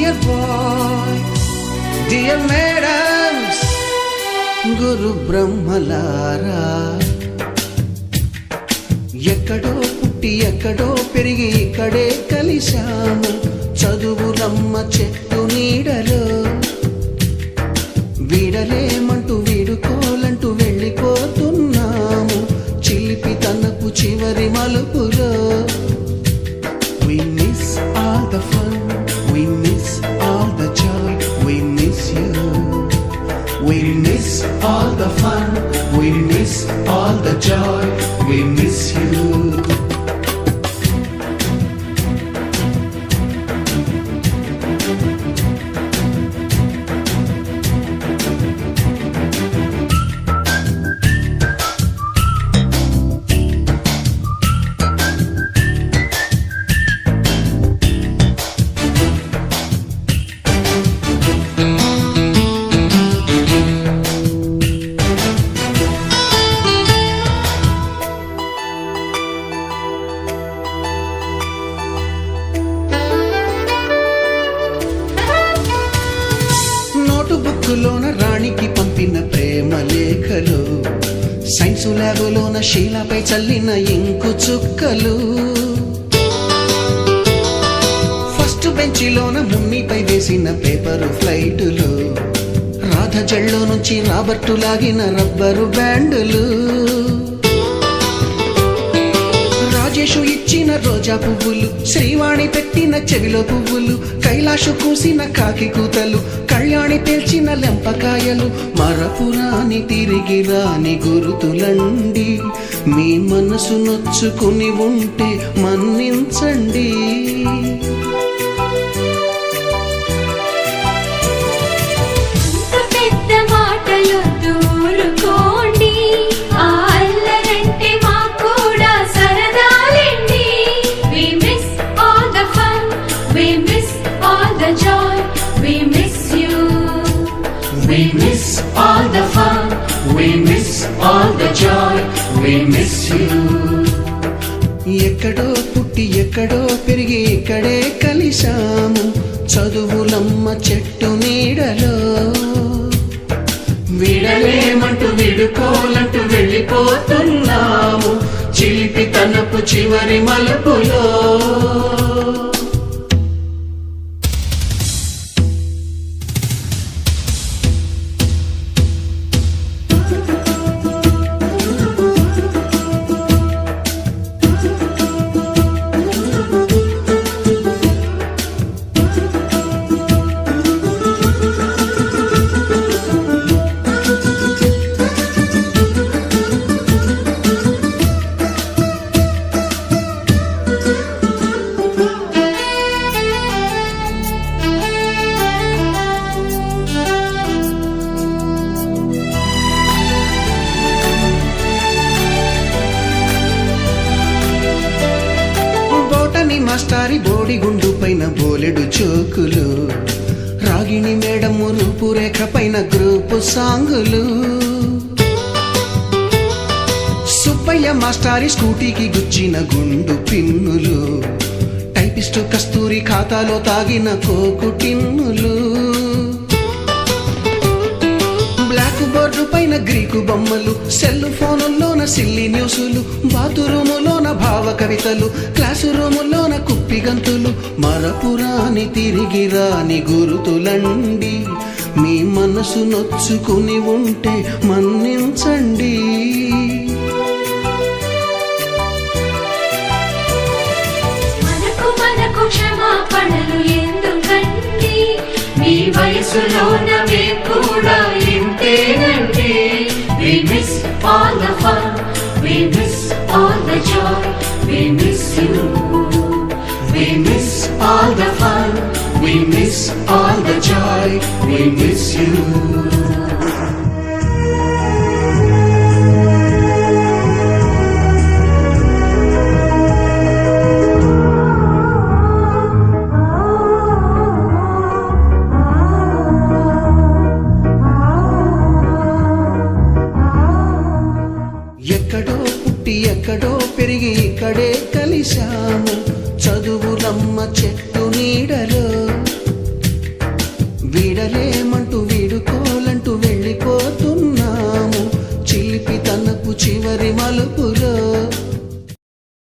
Dear bye, dear madams, గురు బ్రహ్మలారా, ఎక్కడో పుట్టి ఎక్కడో పెరిగి ఇక్కడే కలిశాము చదువులమ్మ చెట్టు నీడలో. వీడలేమంటూ వీడుకోలంటూ వెళ్ళిపోతున్నాము చిలిపి తనపు చివరి మలుపులో. We miss all the fun, we miss all the joy, we miss you. We miss all the fun, we miss all the joy, we miss you. బుక్కులోన రాణికి పంపిన ప్రేమ లేఖలు, సైన్సు ల్యాబులోన శీలపై చల్లిన ఇంకు చుక్కలు, ఫస్ట్ బెంచిలోన మున్నిపై వేసిన పేపరు ఫ్లైటులు, రాధ జల్లో నుంచి రాబర్టు లాగిన rubber బ్యాండులు, Rajesh ఇచ్చిన రోజా పువ్వులు, శ్రీవాణి పెట్టిన చెవిలో పువ్వులు, కైలాషు కూసిన కాకి కూతలు, కళ్యాణి పేల్చిన లెంపకాయలు, మరపురాని తిరిగి రాని గురుతులండి. మీ మనసు నొచ్చుకుని ఉంటే మన్నించండి. We miss all the fun, we miss all the joy, we miss you. ఎక్కడో పుట్టి ఎక్కడో పెరిగి ఇక్కడే కలిశాము చదువులమ్మ చెట్టు నీడలో. వీడలేమంటూ వీడుకోలంటూ వెళ్ళిపోతున్నాము చిలిపి తనపు చివరి మలుపులో. మాస్టారి బోడిగుండు పైన బోలెడు చోకులు, రాగిణి మేడము రూపురేఖ పైన గ్రూపు సాంగులు, సుబ్బయ్య మాస్టారి స్కూటీకి గుచ్చిన గుండు పిన్నులు, టైపిస్టు కస్తూరి ఖాతాలో తాగిన కోకు టిన్నులు, బ్లాక్ బోర్డు పైన గ్రీకు బొమ్మలు, సెల్ ఫోనుల్లోన సిల్లి న్యూసులు, బాతురూములోన భావ కవితలు, క్లాసు రూములోన కుప్పిగంతులు, మరపురాని తిరిగి రాని గురుతులండి. మీ మనసు నొచ్చుకుని ఉంటే మన్నించండి. మనకు క్షమాపణలు ఎందుకండి, మీ వయసులోన మేము కూడా ఇంతేనండి. We miss all the fun, we miss all the joy, we miss you. We miss all the fun, we miss all the joy, we miss you. ఎక్కడో పుట్టి ఎక్కడో పెరిగి ఇక్కడే కలిశాము చదువులమ్మ చెట్టు నీడలో.